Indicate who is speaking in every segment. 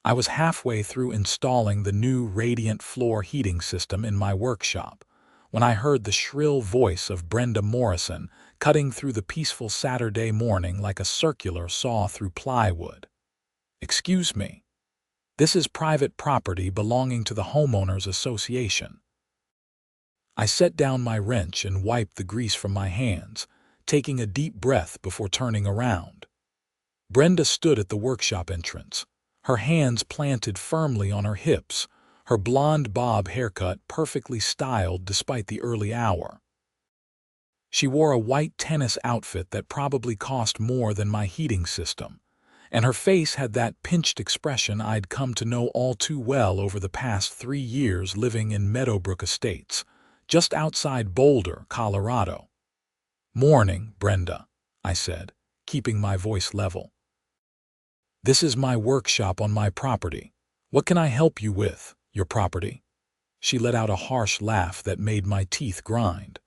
Speaker 1: I was halfway through installing the new radiant floor heating system in my workshop when I heard the shrill voice of Brenda Morrison cutting through the peaceful Saturday morning like a circular saw through plywood. "Excuse me. This is private property belonging to the homeowners association." I set down my wrench and wiped the grease from my hands, taking a deep breath before turning around. Brenda stood at the workshop entrance, her hands planted firmly on her hips, her blonde bob haircut perfectly styled despite the early hour. She wore a white tennis outfit that probably cost more than my heating system, and her face had that pinched expression I'd come to know all too well over the past 3 years living in Meadowbrook Estates, just outside Boulder, Colorado. "Morning, Brenda," I said, keeping my voice level. "This is my workshop on my property. What can I help you with, your property?" She let out a harsh laugh that made my teeth grind.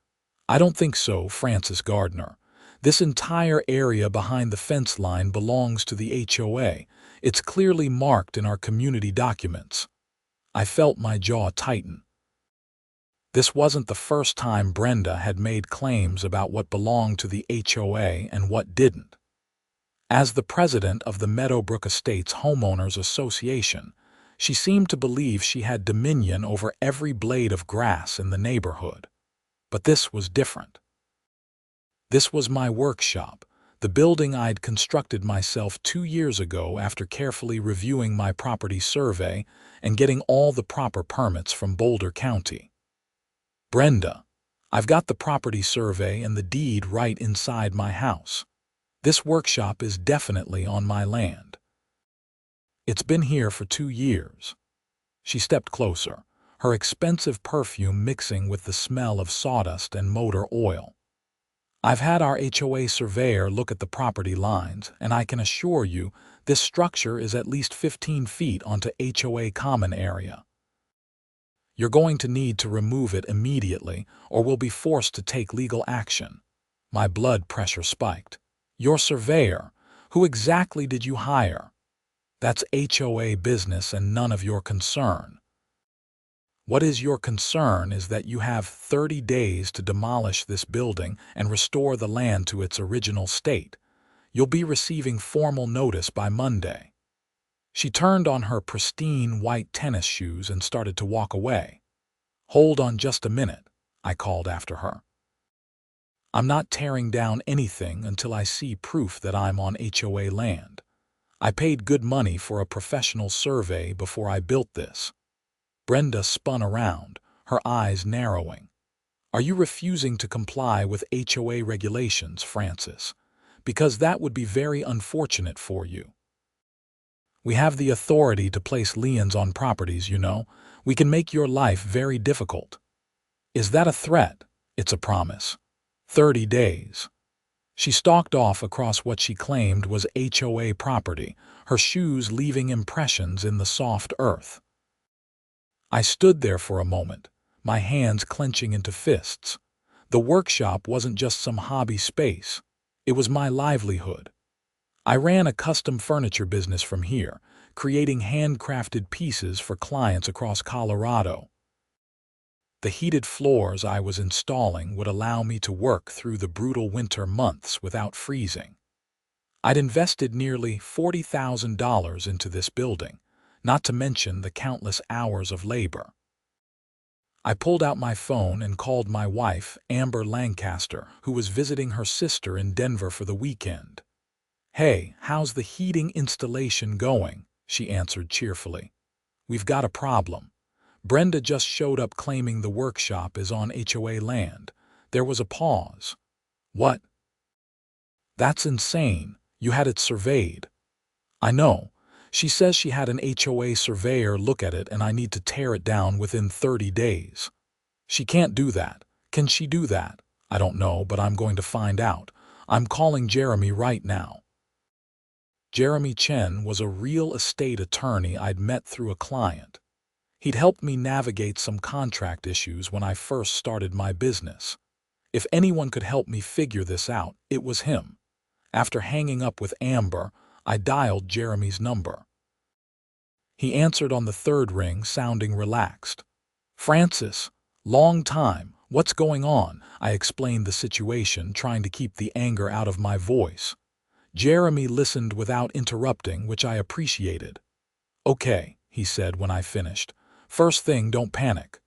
Speaker 1: "I don't think so, Francis Gardner. This entire area behind the fence line belongs to the HOA. It's clearly marked in our community documents." I felt my jaw tighten. This wasn't the first time Brenda had made claims about what belonged to the HOA and what didn't. As the president of the Meadowbrook Estates Homeowners Association, she seemed to believe she had dominion over every blade of grass in the neighborhood. But this was different. This was my workshop, the building I'd constructed myself 2 years ago after carefully reviewing my property survey and getting all the proper permits from Boulder County. "Brenda, I've got the property survey and the deed right inside my house. This workshop is definitely on my land. It's been here for 2 years. She stepped closer, her expensive perfume mixing with the smell of sawdust and motor oil. "I've had our HOA surveyor look at the property lines, and I can assure you this structure is at least 15 feet onto HOA common area. You're going to need to remove it immediately or we'll be forced to take legal action." My blood pressure spiked. "Your surveyor? Who exactly did you hire?" "That's HOA business and none of your concern. What is your concern is that you have 30 days to demolish this building and restore the land to its original state. You'll be receiving formal notice by Monday." She turned on her pristine white tennis shoes and started to walk away. "Hold on just a minute," I called after her. "I'm not tearing down anything until I see proof that I'm on HOA land. I paid good money for a professional survey before I built this." Brenda spun around, her eyes narrowing. "Are you refusing to comply with HOA regulations, Francis? Because that would be very unfortunate for you. We have the authority to place liens on properties, you know. We can make your life very difficult." "Is that a threat?" "It's a promise. 30 days." She stalked off across what she claimed was HOA property, her shoes leaving impressions in the soft earth. I stood there for a moment, my hands clenching into fists. The workshop wasn't just some hobby space. It was my livelihood. I ran a custom furniture business from here, creating handcrafted pieces for clients across Colorado. The heated floors I was installing would allow me to work through the brutal winter months without freezing. I'd invested nearly $40,000 into this building, not to mention the countless hours of labor. I pulled out my phone and called my wife, Amber Lancaster, who was visiting her sister in Denver for the weekend. "Hey, how's the heating installation going?" she answered cheerfully. "We've got a problem. Brenda just showed up claiming the workshop is on HOA land." There was a pause. "What?" "That's insane. You had it surveyed." "I know. She says she had an HOA surveyor look at it and I need to tear it down within 30 days. She can't do that. Can she do that? I don't know, but I'm going to find out. I'm calling Jeremy right now." Jeremy Chen was a real estate attorney I'd met through a client. He'd helped me navigate some contract issues when I first started my business. If anyone could help me figure this out, it was him. After hanging up with Amber, I dialed Jeremy's number. He answered on the third ring, sounding relaxed. "Francis, long time. What's going on?" I explained the situation, trying to keep the anger out of my voice. Jeremy listened without interrupting, which I appreciated. "Okay," he said when I finished. "First thing, don't panic.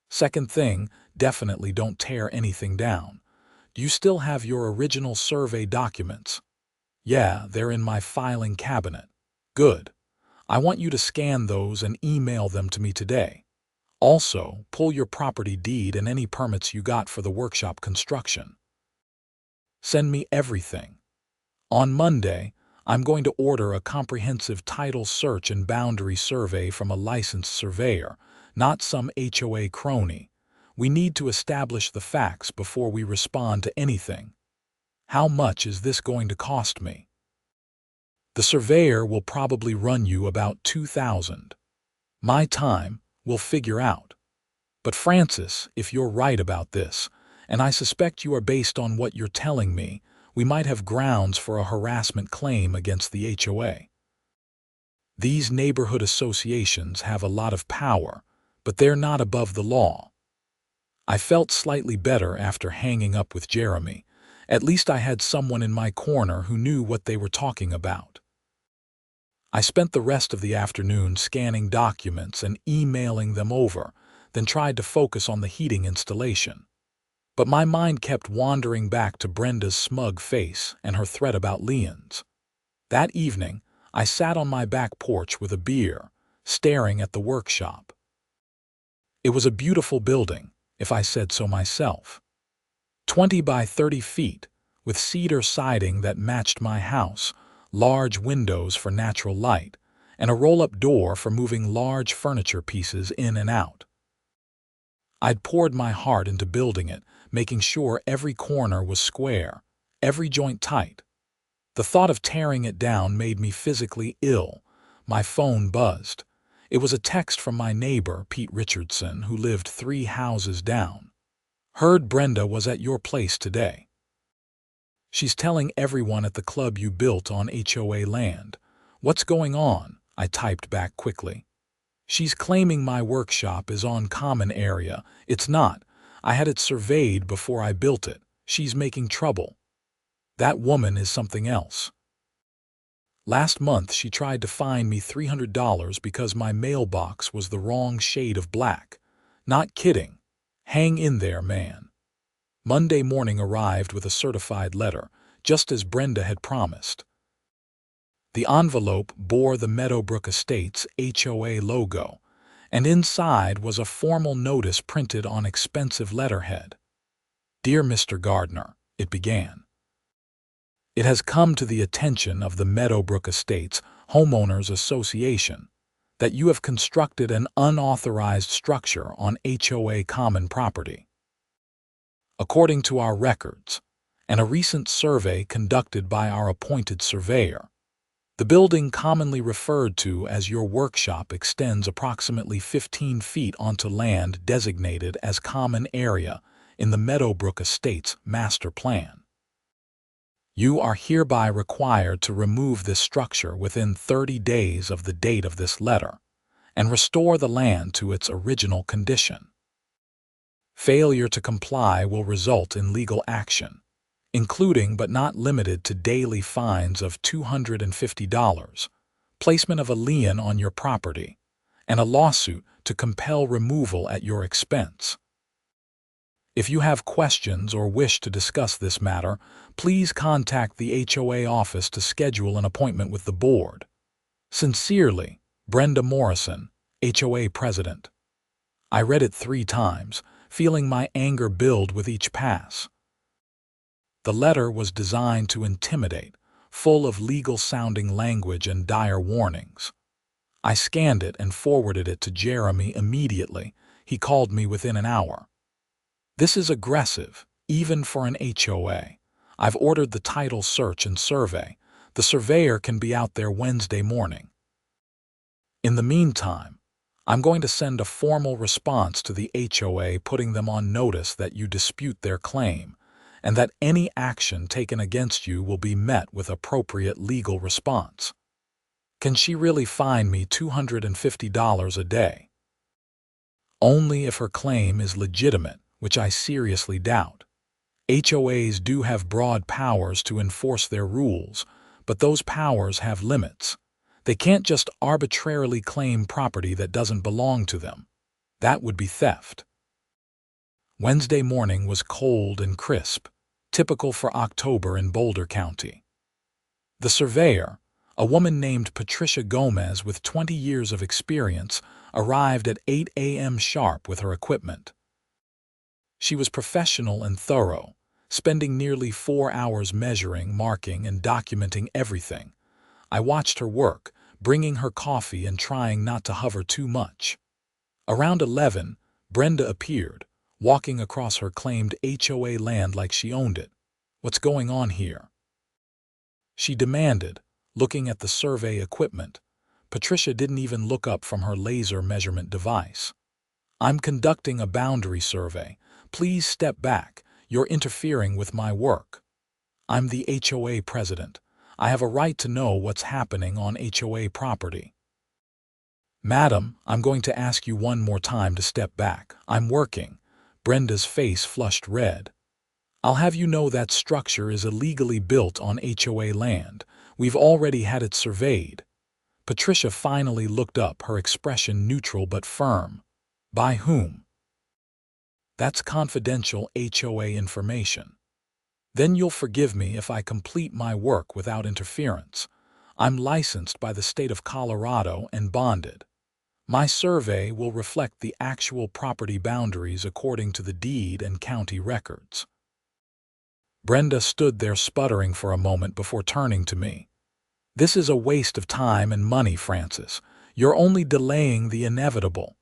Speaker 1: Second thing, definitely don't tear anything down. Do you still have your original survey documents?" "Yeah, they're in my filing cabinet." "Good. I want you to scan those and email them to me today. Also, pull your property deed and any permits you got for the workshop construction. Send me everything. On Monday, I'm going to order a comprehensive title search and boundary survey from a licensed surveyor, not some HOA crony. We need to establish the facts before we respond to anything. How much is this going to cost me?" "The surveyor will probably run you about $2,000. My time, we'll figure out. But Francis, if you're right about this, and I suspect you are based on what you're telling me, we might have grounds for a harassment claim against the HOA. These neighborhood associations have a lot of power, but they're not above the law." I felt slightly better after hanging up with Jeremy. At least I had someone in my corner who knew what they were talking about. I spent the rest of the afternoon scanning documents and emailing them over, then tried to focus on the heating installation. But my mind kept wandering back to Brenda's smug face and her threat about liens. That evening, I sat on my back porch with a beer, staring at the workshop. It was a beautiful building, if I said so myself. 20 by 30 feet, with cedar siding that matched my house, large windows for natural light, and a roll-up door for moving large furniture pieces in and out. I'd poured my heart into building it, making sure every corner was square, every joint tight. The thought of tearing it down made me physically ill. My phone buzzed. It was a text from my neighbor, Pete Richardson, who lived 3 houses down. "Heard Brenda was at your place today. She's telling everyone at the club you built on HOA land. What's going on?" I typed back quickly. "She's claiming my workshop is on common area. It's not. I had it surveyed before I built it. She's making trouble. That woman is something else. Last month she tried to fine me $300 because my mailbox was the wrong shade of black. Not kidding. Hang in there, man." Monday morning arrived with a certified letter, just as Brenda had promised. The envelope bore the Meadowbrook Estates HOA logo, and inside was a formal notice printed on expensive letterhead. "Dear Mr. Gardner," it began. "It has come to the attention of the Meadowbrook Estates Homeowners Association that you have constructed an unauthorized structure on HOA common property. According to our records, and a recent survey conducted by our appointed surveyor, the building commonly referred to as your workshop extends approximately 15 feet onto land designated as common area in the Meadowbrook Estates master plan. You are hereby required to remove this structure within 30 days of the date of this letter and restore the land to its original condition. Failure to comply will result in legal action, including but not limited to daily fines of $250, placement of a lien on your property, and a lawsuit to compel removal at your expense. If you have questions or wish to discuss this matter, please contact the HOA office to schedule an appointment with the board. Sincerely, Brenda Morrison, HOA President." I read it 3 times, feeling my anger build with each pass. The letter was designed to intimidate, full of legal-sounding language and dire warnings. I scanned it and forwarded it to Jeremy immediately. He called me within an hour. "This is aggressive, even for an HOA. I've ordered the title search and survey. The surveyor can be out there Wednesday morning. In the meantime, I'm going to send a formal response to the HOA putting them on notice that you dispute their claim and that any action taken against you will be met with appropriate legal response." Can she really fine me $250 a day? Only if her claim is legitimate, which I seriously doubt. HOAs do have broad powers to enforce their rules, but those powers have limits. They can't just arbitrarily claim property that doesn't belong to them. That would be theft. Wednesday morning was cold and crisp, typical for October in Boulder County. The surveyor, a woman named Patricia Gomez with 20 years of experience, arrived at 8 a.m. sharp with her equipment. She was professional and thorough, spending nearly 4 hours measuring, marking, and documenting everything. I watched her work, bringing her coffee and trying not to hover too much. Around 11, Brenda appeared, walking across her claimed HOA land like she owned it. "What's going on here?" she demanded, looking at the survey equipment. Patricia didn't even look up from her laser measurement device. "I'm conducting a boundary survey. Please step back. You're interfering with my work. I'm the HOA president. I have a right to know what's happening on HOA property." "Madam, I'm going to ask you one more time to step back. I'm working." Brenda's face flushed red. "I'll have you know that structure is illegally built on HOA land. We've already had it surveyed." Patricia finally looked up, her expression neutral but firm. "By whom?" "That's confidential HOA information." "Then you'll forgive me if I complete my work without interference. I'm licensed by the state of Colorado and bonded. My survey will reflect the actual property boundaries according to the deed and county records." Brenda stood there sputtering for a moment before turning to me. "This is a waste of time and money, Francis. You're only delaying the inevitable."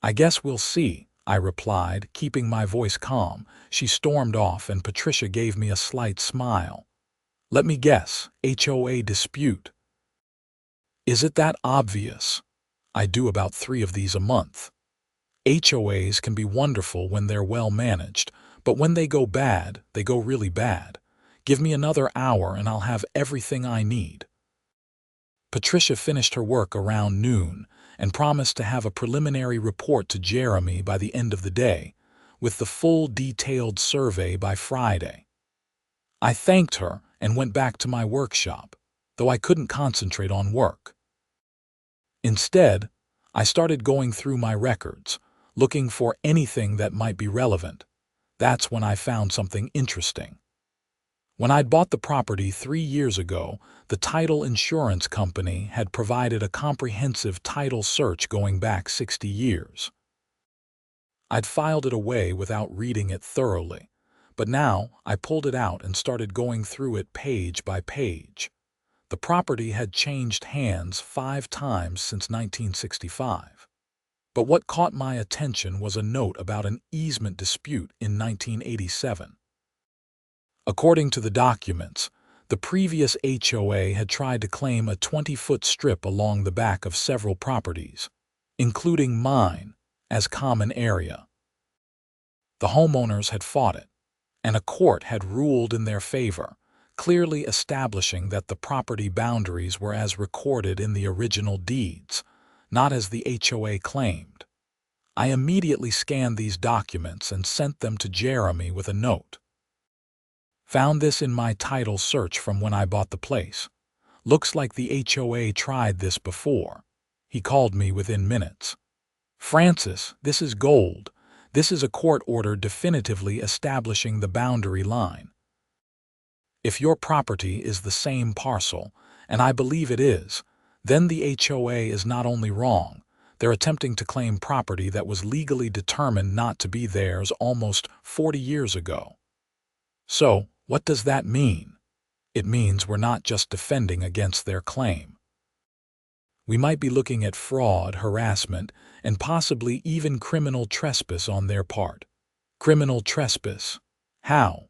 Speaker 1: "I guess we'll see," I replied, keeping my voice calm. She stormed off and Patricia gave me a slight smile. "Let me guess, HOA dispute. Is it that obvious? I do about 3 of these a month. HOAs can be wonderful when they're well managed, but when they go bad, they go really bad. Give me another hour and I'll have everything I need." Patricia finished her work around noon and promised to have a preliminary report to Jeremy by the end of the day, with the full detailed survey by Friday. I thanked her and went back to my workshop, though I couldn't concentrate on work. Instead, I started going through my records, looking for anything that might be relevant. That's when I found something interesting. When I'd bought the property 3 years ago, the title insurance company had provided a comprehensive title search going back 60 years. I'd filed it away without reading it thoroughly, but now I pulled it out and started going through it page by page. The property had changed hands 5 times since 1965. But what caught my attention was a note about an easement dispute in 1987. According to the documents, the previous HOA had tried to claim a 20-foot strip along the back of several properties, including mine, as common area. The homeowners had fought it, and a court had ruled in their favor, clearly establishing that the property boundaries were as recorded in the original deeds, not as the HOA claimed. I immediately scanned these documents and sent them to Jeremy with a note. "Found this in my title search from when I bought the place. Looks like the HOA tried this before." He called me within minutes. "Francis, this is gold. This is a court order definitively establishing the boundary line. If your property is the same parcel, and I believe it is, then the HOA is not only wrong, they're attempting to claim property that was legally determined not to be theirs almost 40 years ago. So, what does that mean? It means we're not just defending against their claim. We might be looking at fraud, harassment, and possibly even criminal trespass on their part." "Criminal trespass? How?"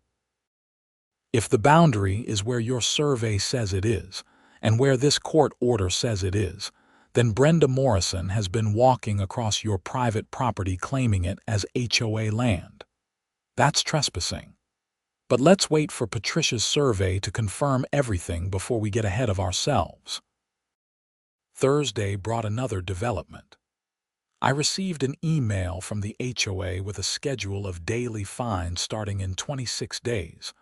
Speaker 1: "If the boundary is where your survey says it is, and where this court order says it is, then Brenda Morrison has been walking across your private property claiming it as HOA land. That's trespassing. But let's wait for Patricia's survey to confirm everything before we get ahead of ourselves." Thursday brought another development. I received an email from the HOA with a schedule of daily fines starting in 26 days,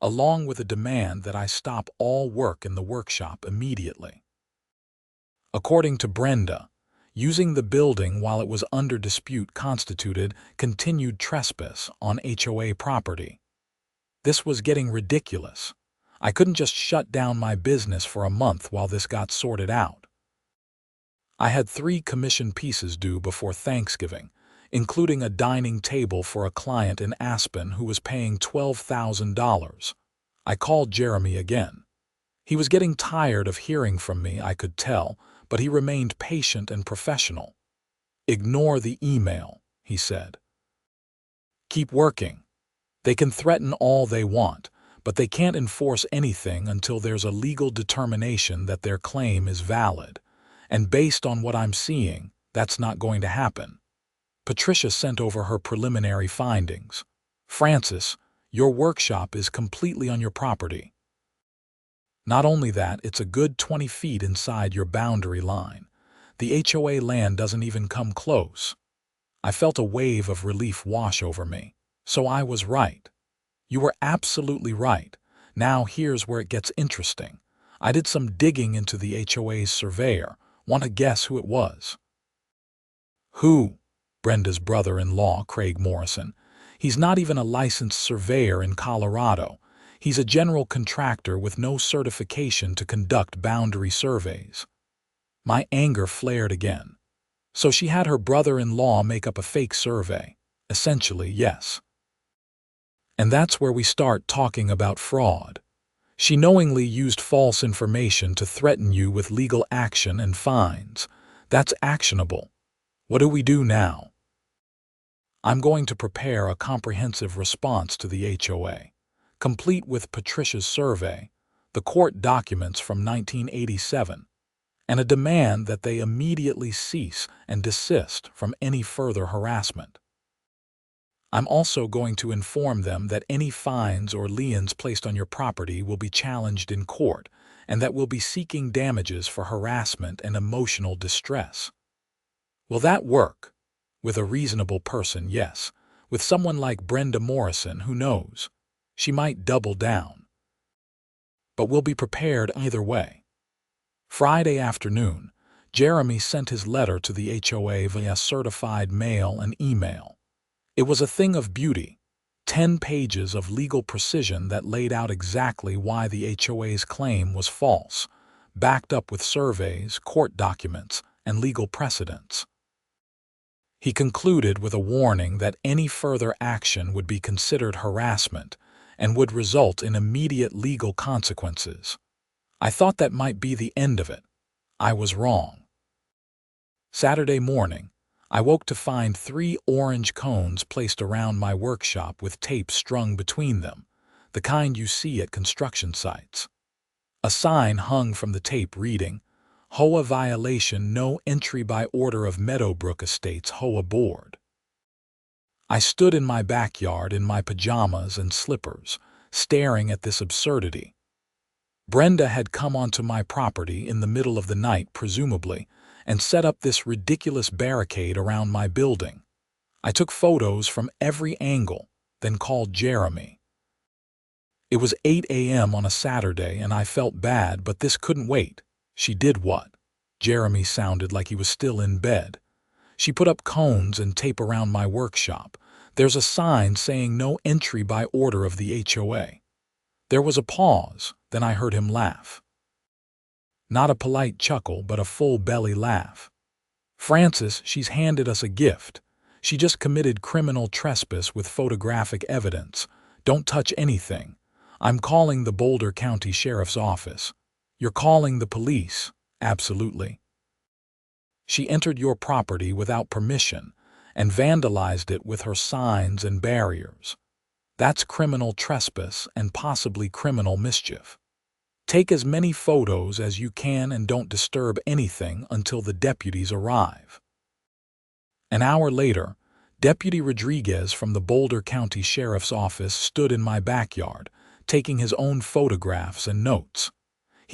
Speaker 1: along with a demand that I stop all work in the workshop immediately. According to Brenda, using the building while it was under dispute constituted continued trespass on HOA property. This was getting ridiculous. I couldn't just shut down my business for a month while this got sorted out. I had 3 commission pieces due before Thanksgiving, including a dining table for a client in Aspen who was paying $12,000. I called Jeremy again. He was getting tired of hearing from me, I could tell, but he remained patient and professional. "Ignore the email," he said. "Keep working. They can threaten all they want, but they can't enforce anything until there's a legal determination that their claim is valid. And based on what I'm seeing, that's not going to happen." Patricia sent over her preliminary findings. "Francis, your workshop is completely on your property. Not only that, it's a good 20 feet inside your boundary line. The HOA land doesn't even come close." I felt a wave of relief wash over me. So I was right. You were absolutely right. Now here's where it gets interesting. I did some digging into the HOA's surveyor. Want to guess who it was? Who? Brenda's brother-in-law, Craig Morrison. He's not even a licensed surveyor in Colorado. He's a general contractor with no certification to conduct boundary surveys. My anger flared again. So she had her brother-in-law make up a fake survey. Essentially, yes. And that's where we start talking about fraud. She knowingly used false information to threaten you with legal action and fines. That's actionable. What do we do now? I'm going to prepare a comprehensive response to the HOA, complete with Patricia's survey, the court documents from 1987, and a demand that they immediately cease and desist from any further harassment. I'm also going to inform them that any fines or liens placed on your property will be challenged in court and that we'll be seeking damages for harassment and emotional distress. Will that work? With a reasonable person, yes. With someone like Brenda Morrison, who knows? She might double down. But we'll be prepared either way. Friday afternoon, Jeremy sent his letter to the HOA via certified mail and email. It was a thing of beauty, 10 pages of legal precision that laid out exactly why the HOA's claim was false, backed up with surveys, court documents, and legal precedents. He concluded with a warning that any further action would be considered harassment and would result in immediate legal consequences. I thought that might be the end of it. I was wrong. Saturday morning, I woke to find 3 orange cones placed around my workshop with tape strung between them, the kind you see at construction sites. A sign hung from the tape reading, "HOA violation, no entry by order of Meadowbrook Estates HOA Board." I stood in my backyard in my pajamas and slippers, staring at this absurdity. Brenda had come onto my property in the middle of the night, presumably, and set up this ridiculous barricade around my building. I took photos from every angle, then called Jeremy. It was 8 a.m. on a Saturday and I felt bad, but this couldn't wait. She did what? Jeremy sounded like he was still in bed. She put up cones and tape around my workshop. There's a sign saying no entry by order of the HOA. There was a pause, then I heard him laugh. Not a polite chuckle, but a full belly laugh. "Francis, she's handed us a gift. She just committed criminal trespass with photographic evidence. Don't touch anything. I'm calling the Boulder County Sheriff's Office." "You're calling the police?" "Absolutely. She entered your property without permission and vandalized it with her signs and barriers. That's criminal trespass and possibly criminal mischief. Take as many photos as you can and don't disturb anything until the deputies arrive." An hour later, Deputy Rodriguez from the Boulder County Sheriff's Office stood in my backyard, taking his own photographs and notes.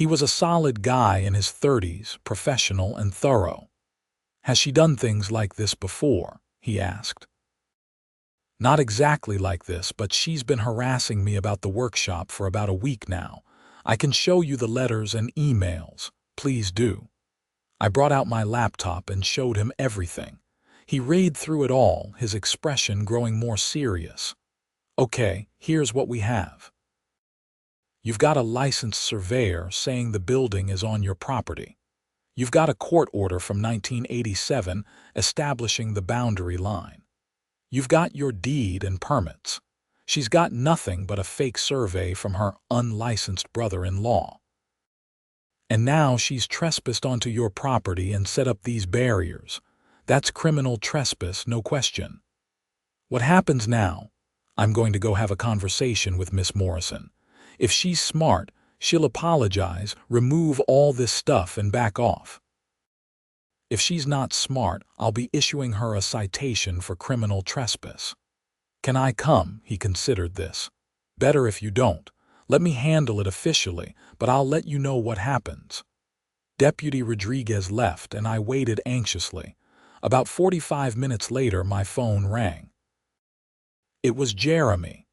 Speaker 1: He was a solid guy in his 30s, professional and thorough. "Has she done things like this before?" he asked. "Not exactly like this, but she's been harassing me about the workshop for about a week now. I can show you the letters and emails. Please do." I brought out my laptop and showed him everything. He read through it all, his expression growing more serious. "Okay, here's what we have. You've got a licensed surveyor saying the building is on your property. You've got a court order from 1987 establishing the boundary line. You've got your deed and permits. She's got nothing but a fake survey from her unlicensed brother-in-law. And now she's trespassed onto your property and set up these barriers. That's criminal trespass, no question. What happens now? I'm going to go have a conversation with Miss Morrison. If she's smart, she'll apologize, remove all this stuff and back off. If she's not smart, I'll be issuing her a citation for criminal trespass. Can I come?" He considered this. "Better if you don't. Let me handle it officially, but I'll let you know what happens." Deputy Rodriguez left, and I waited anxiously. About 45 minutes later, my phone rang. It was Jeremy.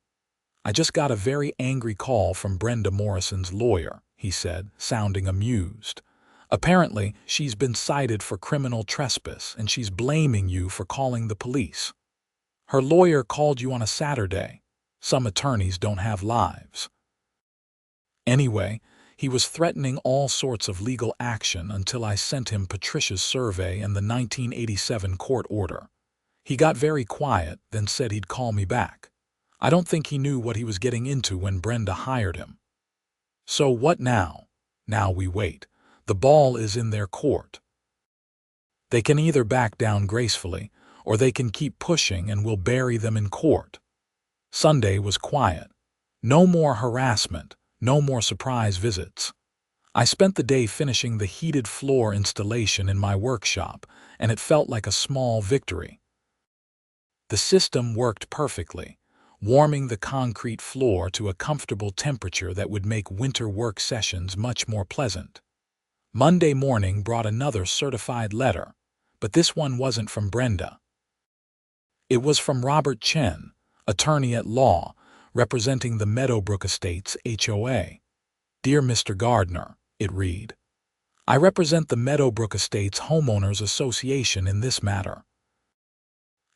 Speaker 1: "I just got a very angry call from Brenda Morrison's lawyer," he said, sounding amused. "Apparently, she's been cited for criminal trespass, and she's blaming you for calling the police. Her lawyer called you on a Saturday. Some attorneys don't have lives. Anyway, he was threatening all sorts of legal action until I sent him Patricia's survey and the 1987 court order. He got very quiet, then said he'd call me back. I don't think he knew what he was getting into when Brenda hired him. So what now? Now we wait. The ball is in their court. They can either back down gracefully, or they can keep pushing and we'll bury them in court." Sunday was quiet. No more harassment, no more surprise visits. I spent the day finishing the heated floor installation in my workshop, and it felt like a small victory. The system worked perfectly, warming the concrete floor to a comfortable temperature that would make winter work sessions much more pleasant. Monday morning brought another certified letter, but this one wasn't from Brenda. It was from Robert Chen, attorney at law, representing the Meadowbrook Estates HOA. "Dear Mr. Gardner," it read, "I represent the Meadowbrook Estates Homeowners Association in this matter.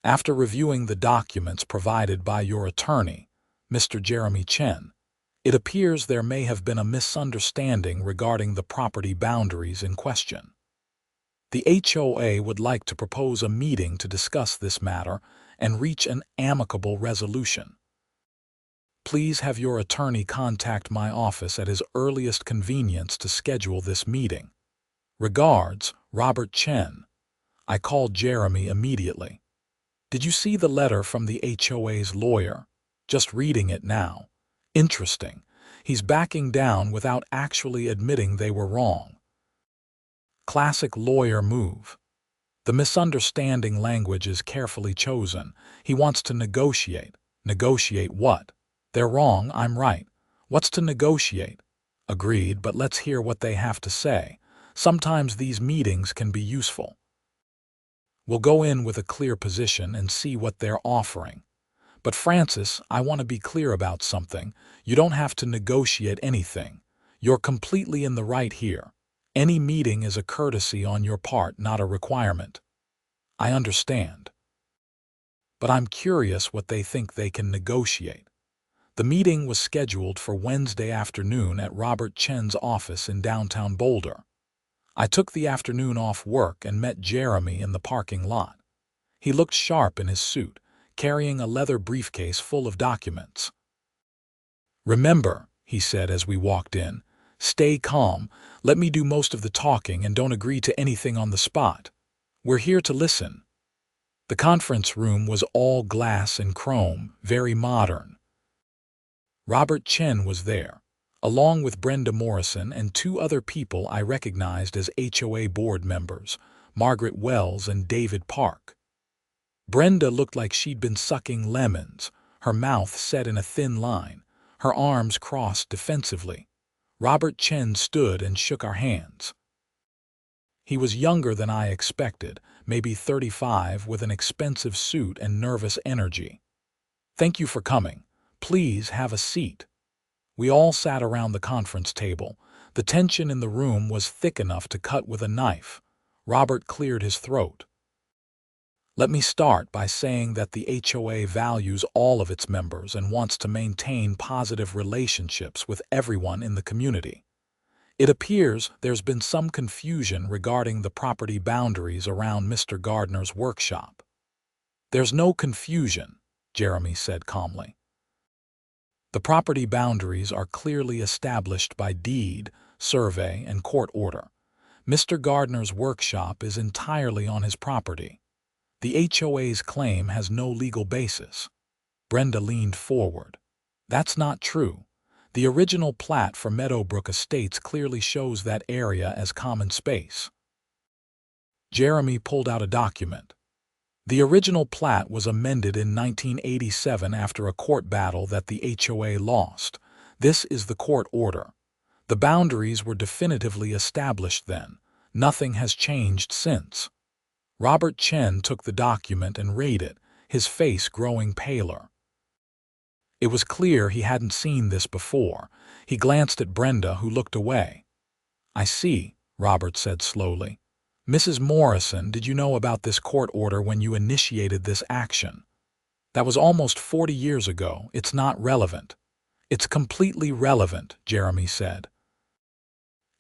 Speaker 1: After reviewing the documents provided by your attorney, Mr. Jeremy Chen, it appears there may have been a misunderstanding regarding the property boundaries in question. The HOA would like to propose a meeting to discuss this matter and reach an amicable resolution. Please have your attorney contact my office at his earliest convenience to schedule this meeting. Regards, Robert Chen." I called Jeremy immediately. "Did you see the letter from the HOA's lawyer? Just reading it now. Interesting. He's backing down without actually admitting they were wrong. Classic lawyer move. The misunderstanding language is carefully chosen. He wants to negotiate. Negotiate what? They're wrong, I'm right. What's to negotiate? Agreed, but let's hear what they have to say. Sometimes these meetings can be useful. We'll go in with a clear position and see what they're offering. But Francis, I want to be clear about something. You don't have to negotiate anything. You're completely in the right here. Any meeting is a courtesy on your part, not a requirement. I understand. But I'm curious what they think they can negotiate." The meeting was scheduled for Wednesday afternoon at Robert Chen's office in downtown Boulder. I took the afternoon off work and met Jeremy in the parking lot. He looked sharp in his suit, carrying a leather briefcase full of documents. "Remember," he said as we walked in, "stay calm, let me do most of the talking and don't agree to anything on the spot. We're here to listen." The conference room was all glass and chrome, very modern. Robert Chen was there, along with Brenda Morrison and two other people I recognized as HOA board members, Margaret Wells and David Park. Brenda looked like she'd been sucking lemons, her mouth set in a thin line, her arms crossed defensively. Robert Chen stood and shook our hands. He was younger than I expected, maybe 35, with an expensive suit and nervous energy. "Thank you for coming. Please have a seat." We all sat around the conference table. The tension in the room was thick enough to cut with a knife. Robert cleared his throat. "Let me start by saying that the HOA values all of its members and wants to maintain positive relationships with everyone in the community. It appears there's been some confusion regarding the property boundaries around Mr. Gardner's workshop." "There's no confusion," Jeremy said calmly. "The property boundaries are clearly established by deed, survey, and court order. Mr. Gardner's workshop is entirely on his property. The HOA's claim has no legal basis." Brenda leaned forward. "That's not true. The original plat for Meadowbrook Estates clearly shows that area as common space." Jeremy pulled out a document. "The original plat was amended in 1987 after a court battle that the HOA lost. This is the court order. The boundaries were definitively established then. Nothing has changed since." Robert Chen took the document and read it, his face growing paler. It was clear he hadn't seen this before. He glanced at Brenda, who looked away. "I see," Robert said slowly. "Mrs. Morrison, did you know about this court order when you initiated this action?" "That was almost 40 years ago. It's not relevant." "It's completely relevant," Jeremy said.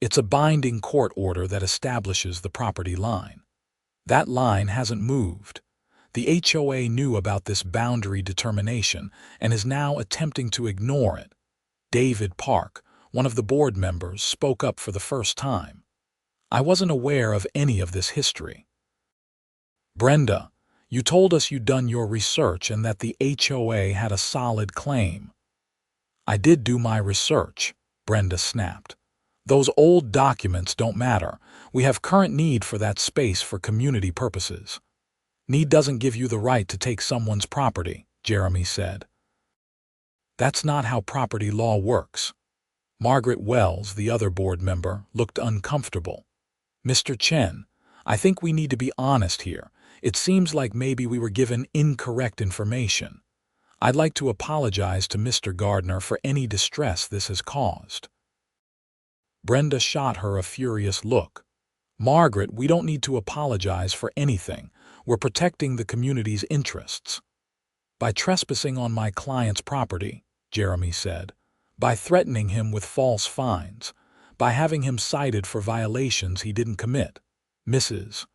Speaker 1: "It's a binding court order that establishes the property line. That line hasn't moved. The HOA knew about this boundary determination and is now attempting to ignore it." David Park, one of the board members, spoke up for the first time. "I wasn't aware of any of this history." "Brenda, you told us you'd done your research and that the HOA had a solid claim." "I did do my research," Brenda snapped. "Those old documents don't matter. We have current need for that space for community purposes." "Need doesn't give you the right to take someone's property," Jeremy said. "That's not how property law works." Margaret Wells, the other board member, looked uncomfortable. "Mr. Chen, I think we need to be honest here. It seems like maybe we were given incorrect information. I'd like to apologize to Mr. Gardner for any distress this has caused." Brenda shot her a furious look. "Margaret, we don't need to apologize for anything. We're protecting the community's interests." "By trespassing on my client's property," Jeremy said. "By threatening him with false fines. By having him cited for violations he didn't commit. Mrs.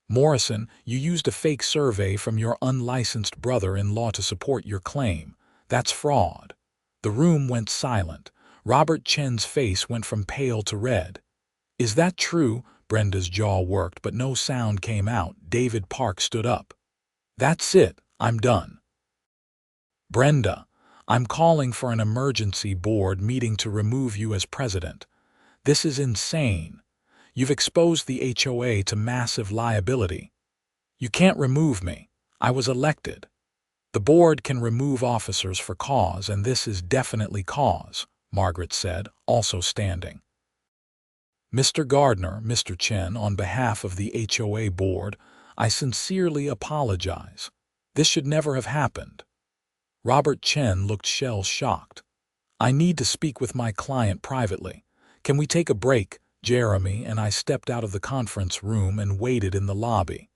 Speaker 1: Morrison, you used a fake survey from your unlicensed brother-in-law to support your claim. That's fraud." The room went silent. Robert Chen's face went from pale to red. "Is that true?" Brenda's jaw worked, but no sound came out. David Park stood up. "That's it. I'm done." "Brenda, I'm calling for an emergency board meeting to remove you as president. This is insane. You've exposed the HOA to massive liability. You can't remove me. I was elected. The board can remove officers for cause, and this is definitely cause," Margaret said, also standing. "Mr. Gardner, Mr. Chen, on behalf of the HOA board, I sincerely apologize. This should never have happened." Robert Chen looked shell-shocked. "I need to speak with my client privately. Can we take a break?" Jeremy and I stepped out of the conference room and waited in the lobby.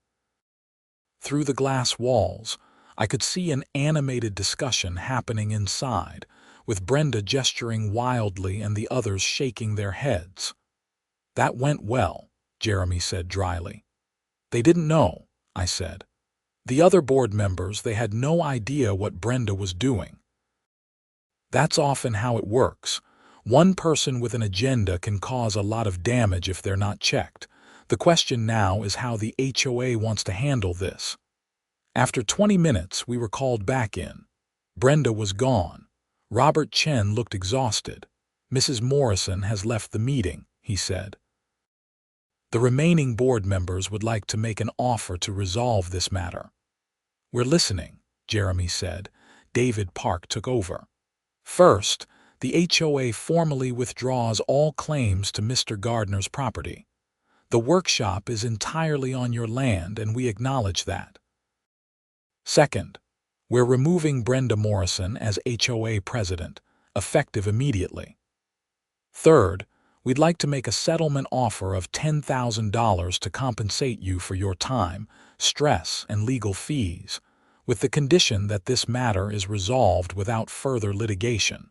Speaker 1: Through the glass walls, I could see an animated discussion happening inside, with Brenda gesturing wildly and the others shaking their heads. "That went well," Jeremy said dryly. "They didn't know," I said. "The other board members, they had no idea what Brenda was doing." "That's often how it works. One person with an agenda can cause a lot of damage if they're not checked. The question now is how the HOA wants to handle this." After 20 minutes, we were called back in. Brenda was gone. Robert Chen looked exhausted. "Mrs. Morrison has left the meeting," he said. "The remaining board members would like to make an offer to resolve this matter." "We're listening," Jeremy said. David Park took over. "First, The HOA formally withdraws all claims to Mr. Gardner's property. The workshop is entirely on your land, and we acknowledge that. Second, we're removing Brenda Morrison as HOA president, effective immediately. Third, we'd like to make a settlement offer of $10,000 to compensate you for your time, stress, and legal fees, with the condition that this matter is resolved without further litigation.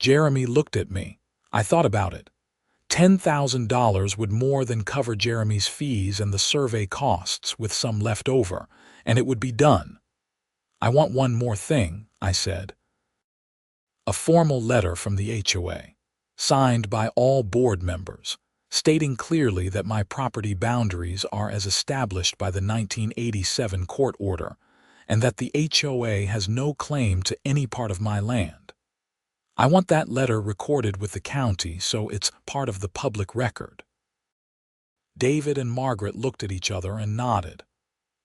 Speaker 1: Jeremy looked at me. I thought about it. $10,000 would more than cover Jeremy's fees and the survey costs, with some left over, and it would be done. I want one more thing, I said. A formal letter from the HOA, signed by all board members, stating clearly that my property boundaries are as established by the 1987 court order, and that the HOA has no claim to any part of my land. I want that letter recorded with the county so it's part of the public record. David and Margaret looked at each other and nodded.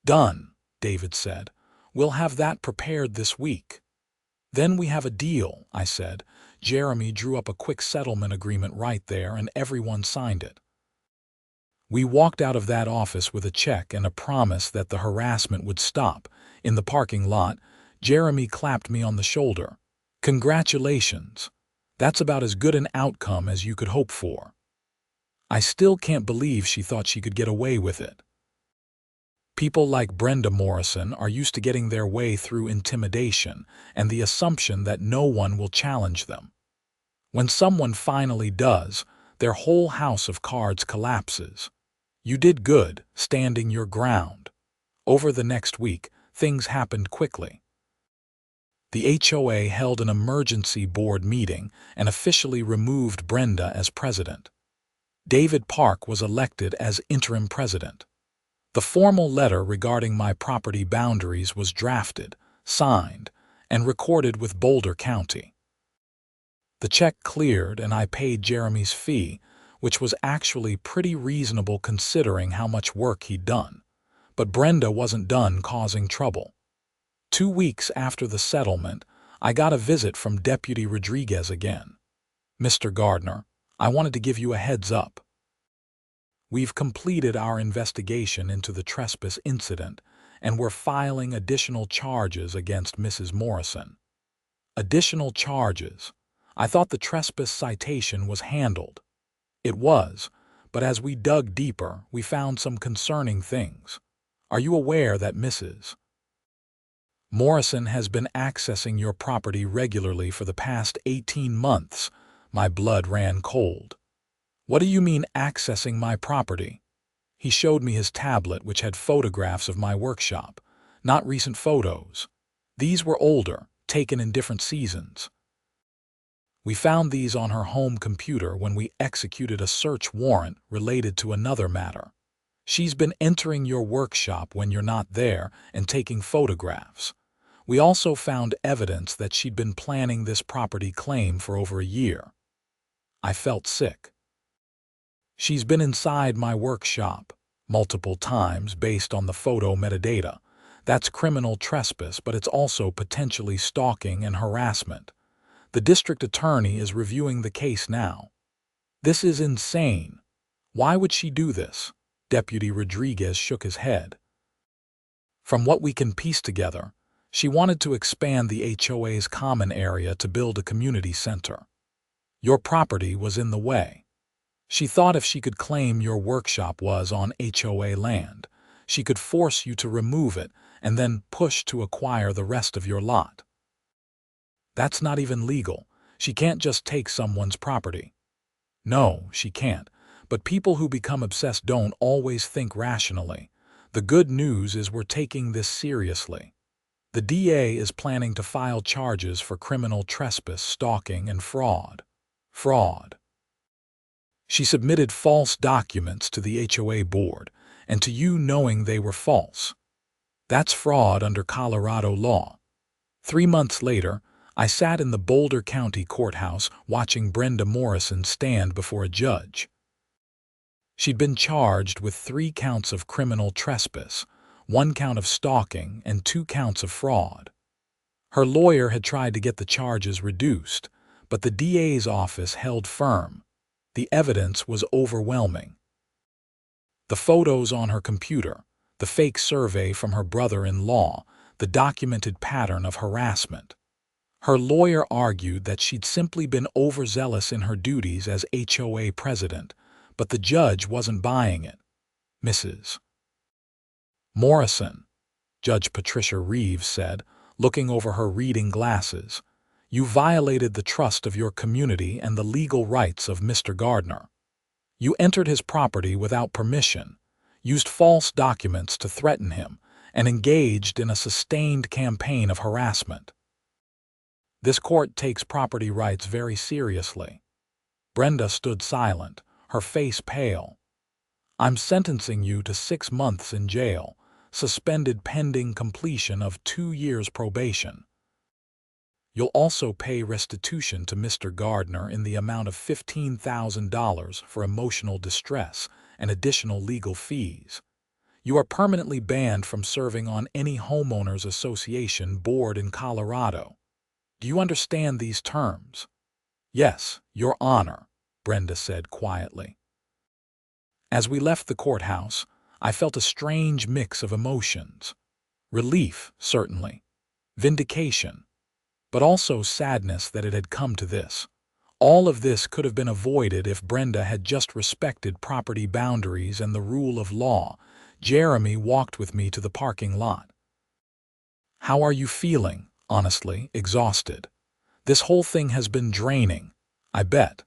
Speaker 1: Done, David said. We'll have that prepared this week. Then we have a deal, I said. Jeremy drew up a quick settlement agreement right there, and everyone signed it. We walked out of that office with a check and a promise that the harassment would stop. In the parking lot, Jeremy clapped me on the shoulder. Congratulations. That's about as good an outcome as you could hope for. I still can't believe she thought she could get away with it. People like Brenda Morrison are used to getting their way through intimidation and the assumption that no one will challenge them. When someone finally does, their whole house of cards collapses. You did good, standing your ground. Over the next week, things happened quickly. The HOA held an emergency board meeting and officially removed Brenda as president. David Park was elected as interim president. The formal letter regarding my property boundaries was drafted, signed, and recorded with Boulder County. The check cleared and I paid Jeremy's fee, which was actually pretty reasonable considering how much work he'd done. But Brenda wasn't done causing trouble. 2 weeks after the settlement, I got a visit from Deputy Rodriguez again. Mr. Gardner, I wanted to give you a heads up. We've completed our investigation into the trespass incident, and we're filing additional charges against Mrs. Morrison. Additional charges. I thought the trespass citation was handled. It was, but as we dug deeper, we found some concerning things. Are you aware that Mrs. Morrison has been accessing your property regularly for the past 18 months? My blood ran cold. What do you mean accessing my property? He showed me his tablet, which had photographs of my workshop, not recent photos. These were older, taken in different seasons. We found these on her home computer when we executed a search warrant related to another matter. She's been entering your workshop when you're not there and taking photographs. We also found evidence that she'd been planning this property claim for over a year. I felt sick. She's been inside my workshop multiple times based on the photo metadata. That's criminal trespass, but it's also potentially stalking and harassment. The district attorney is reviewing the case now. This is insane. Why would she do this? Deputy Rodriguez shook his head. From what we can piece together, she wanted to expand the HOA's common area to build a community center. Your property was in the way. She thought if she could claim your workshop was on HOA land, she could force you to remove it and then push to acquire the rest of your lot. That's not even legal. She can't just take someone's property. No, she can't. But people who become obsessed don't always think rationally. The good news is we're taking this seriously. The DA is planning to file charges for criminal trespass, stalking, and fraud. Fraud. She submitted false documents to the HOA board, and to you knowing they were false. That's fraud under Colorado law. 3 months later, I sat in the Boulder County courthouse watching Brenda Morrison stand before a judge. She'd been charged with 3 counts of criminal trespass, 1 count of stalking, and 2 counts of fraud. Her lawyer had tried to get the charges reduced, but the DA's office held firm. The evidence was overwhelming. The photos on her computer, the fake survey from her brother-in-law, the documented pattern of harassment. Her lawyer argued that she'd simply been overzealous in her duties as HOA president, but the judge wasn't buying it. Mrs. Morrison, Judge Patricia Reeves said, looking over her reading glasses, "You violated the trust of your community and the legal rights of Mr. Gardner. You entered his property without permission, used false documents to threaten him, and engaged in a sustained campaign of harassment. This court takes property rights very seriously." Brenda stood silent, her face pale. "I'm sentencing you to 6 months in jail, suspended pending completion of 2 years probation. You'll also pay restitution to Mr. Gardner in the amount of $15,000 for emotional distress and additional legal fees. You are permanently banned from serving on any homeowners association board in Colorado. Do you understand these terms?" "Yes, Your Honor," Brenda said quietly. As we left the courthouse, I felt a strange mix of emotions. Relief, certainly. Vindication. But also sadness that it had come to this. All of this could have been avoided if Brenda had just respected property boundaries and the rule of law. Jeremy walked with me to the parking lot. "How are you feeling?" "Honestly, exhausted. This whole thing has been draining, I bet.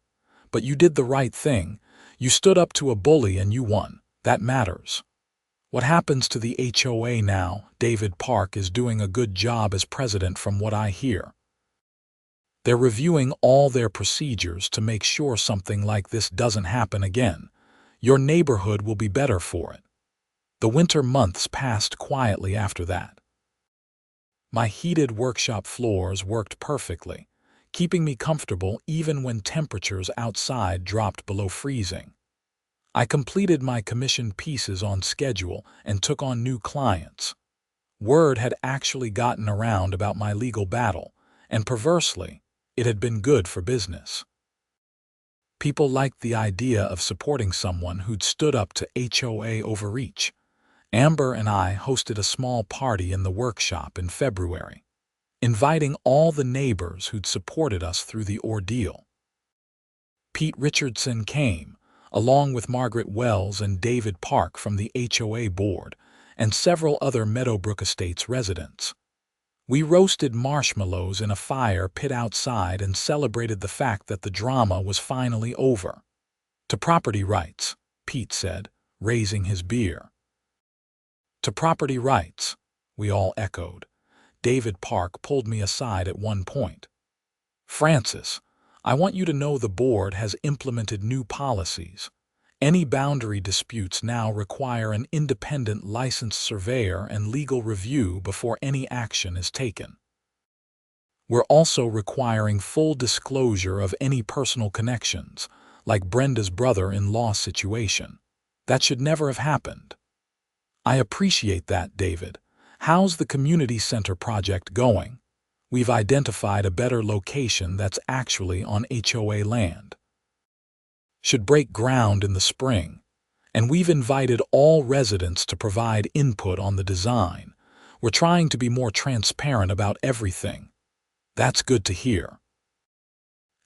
Speaker 1: But you did the right thing. You stood up to a bully and you won. That matters." "What happens to the HOA now?" "David Park is doing a good job as president from what I hear. They're reviewing all their procedures to make sure something like this doesn't happen again. Your neighborhood will be better for it." The winter months passed quietly after that. My heated workshop floors worked perfectly, keeping me comfortable even when temperatures outside dropped below freezing. I completed my commissioned pieces on schedule and took on new clients. Word had actually gotten around about my legal battle, and perversely, it had been good for business. People liked the idea of supporting someone who'd stood up to HOA overreach. Amber and I hosted a small party in the workshop in February, inviting all the neighbors who'd supported us through the ordeal. Pete Richardson came, along with Margaret Wells and David Park from the HOA board, and several other Meadowbrook Estates residents. We roasted marshmallows in a fire pit outside and celebrated the fact that the drama was finally over. "To property rights," Pete said, raising his beer. "To property rights," we all echoed. David Park pulled me aside at one point. "Francis, I want you to know the board has implemented new policies. Any boundary disputes now require an independent licensed surveyor and legal review before any action is taken. We're also requiring full disclosure of any personal connections, like Brenda's brother-in-law situation. That should never have happened." "I appreciate that, David. How's the community center project going?" "We've identified a better location that's actually on HOA land. Should break ground in the spring. And we've invited all residents to provide input on the design. We're trying to be more transparent about everything." "That's good to hear."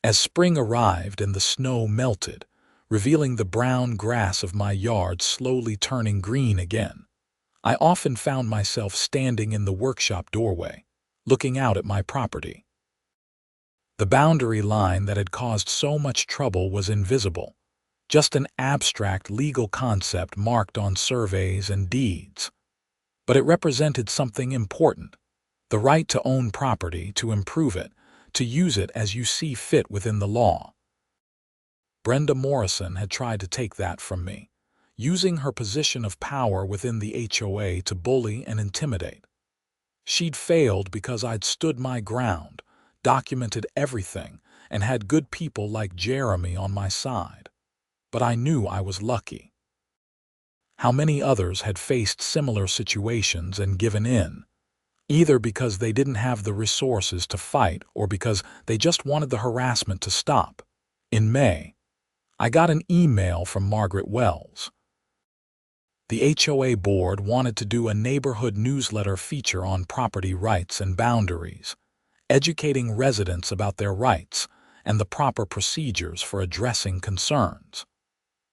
Speaker 1: As spring arrived and the snow melted, revealing the brown grass of my yard slowly turning green again, I often found myself standing in the workshop doorway, looking out at my property. The boundary line that had caused so much trouble was invisible, just an abstract legal concept marked on surveys and deeds. But it represented something important: the right to own property, to improve it, to use it as you see fit within the law. Brenda Morrison had tried to take that from me, using her position of power within the HOA to bully and intimidate. She'd failed because I'd stood my ground, documented everything, and had good people like Jeremy on my side. But I knew I was lucky. How many others had faced similar situations and given in? either because they didn't have the resources to fight or because they just wanted the harassment to stop. In May, I got an email from Margaret Wells. The HOA board wanted to do a neighborhood newsletter feature on property rights and boundaries, educating residents about their rights and the proper procedures for addressing concerns.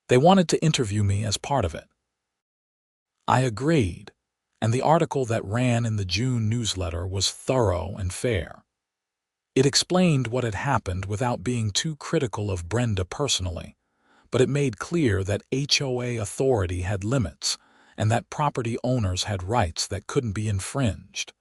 Speaker 1: They wanted to interview me as part of it. I agreed, and the article that ran in the June newsletter was thorough and fair. It explained what had happened without being too critical of Brenda personally, but it made clear that HOA authority had limits and that property owners had rights that couldn't be infringed.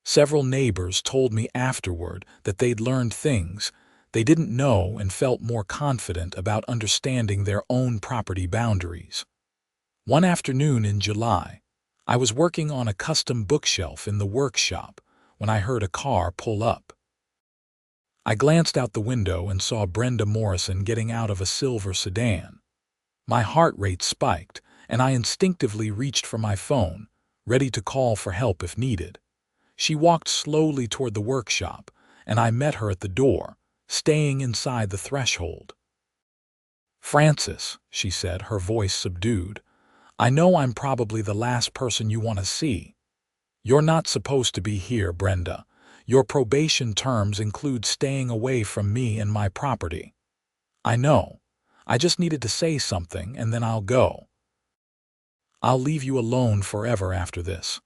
Speaker 1: Several neighbors told me afterward that they'd learned things they didn't know and felt more confident about understanding their own property boundaries. One afternoon in July, I was working on a custom bookshelf in the workshop when I heard a car pull up. I glanced out the window and saw Brenda Morrison getting out of a silver sedan. My heart rate spiked, and I instinctively reached for my phone, ready to call for help if needed. She walked slowly toward the workshop, and I met her at the door, staying inside the threshold. "Francis," she said, her voice subdued, "I know I'm probably the last person you want to see. You're not supposed to be here, Brenda. Your probation terms include staying away from me and my property. I know. I just needed to say something, and then I'll go. I'll leave you alone forever after this."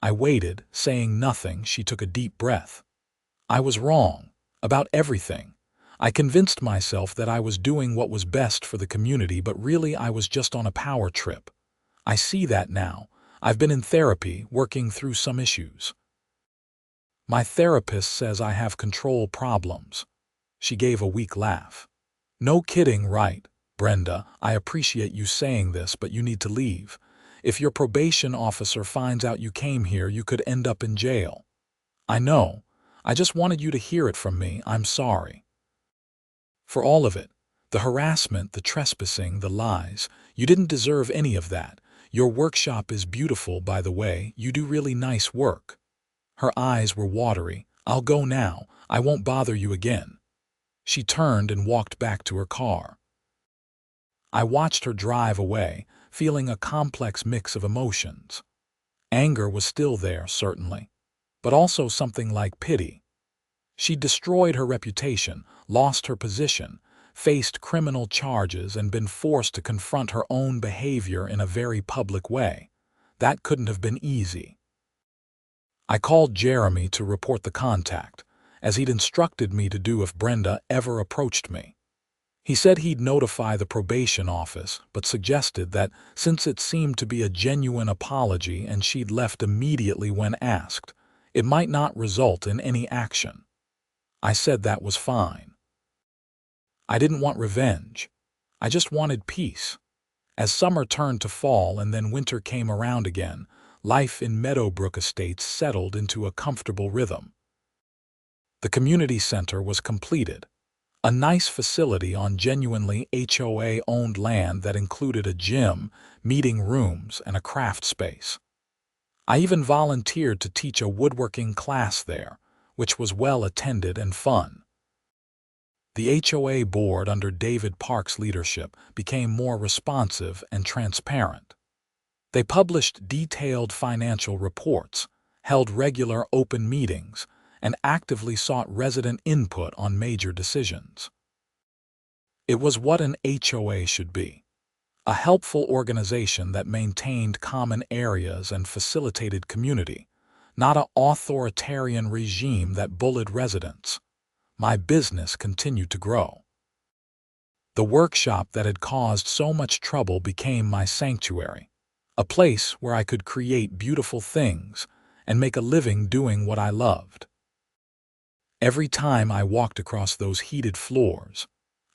Speaker 1: I waited, saying nothing. She took a deep breath. I was wrong. About everything. I convinced myself that I was doing what was best for the community, but really I was just on a power trip. I see that now. I've been in therapy, working through some issues. My therapist says I have control problems. She gave a weak laugh. "No kidding, right, Brenda? I appreciate you saying this, but you need to leave. If your probation officer finds out you came here, you could end up in jail." "I know. I just wanted you to hear it from me. I'm sorry. For all of it. The harassment, the trespassing, the lies. You didn't deserve any of that. Your workshop is beautiful, by the way. You do really nice work." Her eyes were watery. "I'll go now. I won't bother you again." She turned and walked back to her car. I watched her drive away, feeling a complex mix of emotions. Anger was still there, certainly, but also something like pity. She'd destroyed her reputation, lost her position, faced criminal charges, and been forced to confront her own behavior in a very public way. That couldn't have been easy. I called Jeremy to report the contact, as he'd instructed me to do if Brenda ever approached me. He said he'd notify the probation office, but suggested that since it seemed to be a genuine apology and she'd left immediately when asked, it might not result in any action. I said that was fine. I didn't want revenge. I just wanted peace. As summer turned to fall and then winter came around again, life in Meadowbrook Estates settled into a comfortable rhythm. The community center was completed. A nice facility on genuinely HOA-owned land that included a gym, meeting rooms, and a craft space. I even volunteered to teach a woodworking class there, which was well attended and fun. The HOA board under David Park's leadership became more responsive and transparent. They published detailed financial reports, held regular open meetings, and actively sought resident input on major decisions. It was what an HOA should be. A helpful organization that maintained common areas and facilitated community, not an authoritarian regime that bullied residents. My business continued to grow. The workshop that had caused so much trouble became my sanctuary, a place where I could create beautiful things and make a living doing what I loved. Every time I walked across those heated floors,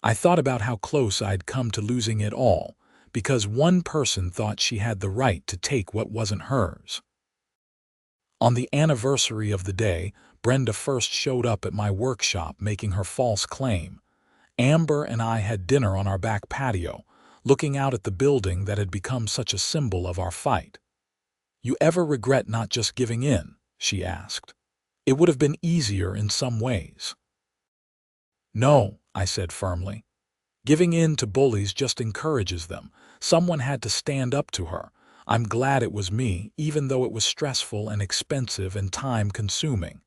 Speaker 1: I thought about how close I'd come to losing it all because one person thought she had the right to take what wasn't hers. On the anniversary of the day Brenda first showed up at my workshop making her false claim, Amber and I had dinner on our back patio, looking out at the building that had become such a symbol of our fight. "You ever regret not just giving in?" she asked. "It would have been easier in some ways." "No," I said firmly. "Giving in to bullies just encourages them. Someone had to stand up to her. I'm glad it was me, even though it was stressful and expensive and time-consuming.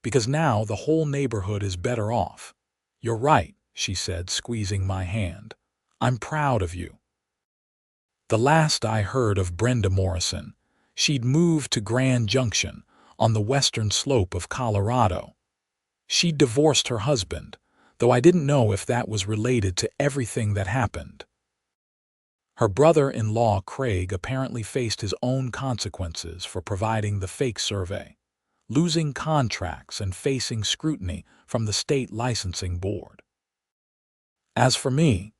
Speaker 1: Because now the whole neighborhood is better off." "You're right," she said, squeezing my hand. "I'm proud of you." The last I heard of Brenda Morrison, she'd moved to Grand Junction, on the western slope of Colorado. She'd divorced her husband, though I didn't know if that was related to everything that happened. Her brother-in-law Craig apparently faced his own consequences for providing the fake survey, losing contracts and facing scrutiny from the state licensing board. As for me,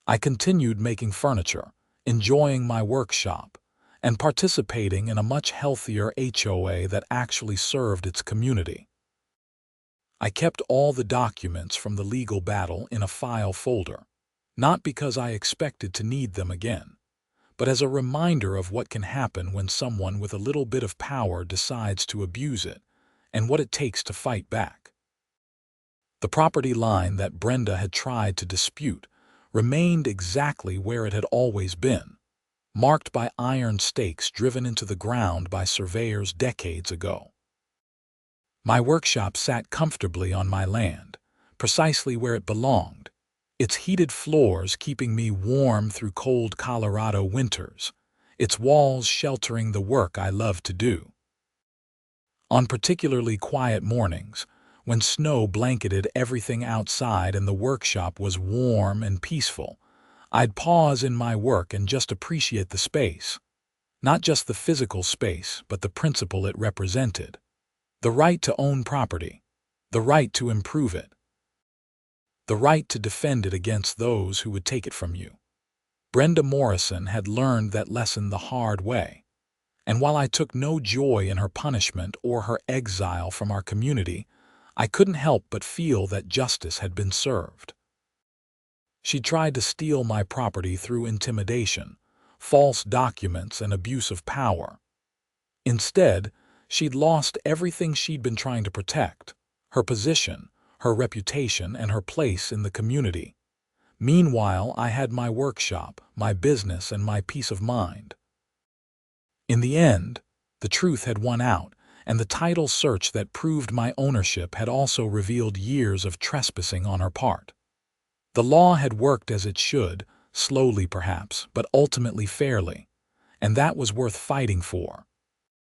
Speaker 1: I continued making furniture, enjoying my workshop, and participating in a much healthier HOA that actually served its community. I kept all the documents from the legal battle in a file folder, not because I expected to need them again, but as a reminder of what can happen when someone with a little bit of power decides to abuse it, and what it takes to fight back. The property line that Brenda had tried to dispute remained exactly where it had always been, marked by iron stakes driven into the ground by surveyors decades ago. My workshop sat comfortably on my land, precisely where it belonged, its heated floors keeping me warm through cold Colorado winters, its walls sheltering the work I love to do. On particularly quiet mornings, when snow blanketed everything outside and the workshop was warm and peaceful, I'd pause in my work and just appreciate the space. Not just the physical space, but the principle it represented. The right to own property, the right to improve it, the right to defend it against those who would take it from you. Brenda Morrison had learned that lesson the hard way, and while I took no joy in her punishment or her exile from our community, I couldn't help but feel that justice had been served. She tried to steal my property through intimidation, false documents, and abuse of power. Instead, she'd lost everything she'd been trying to protect: her position, her reputation, and her place in the community. Meanwhile, I had my workshop, my business, and my peace of mind. In the end, the truth had won out, and the title search that proved my ownership had also revealed years of trespassing on her part. The law had worked as it should, slowly perhaps, but ultimately fairly, and that was worth fighting for.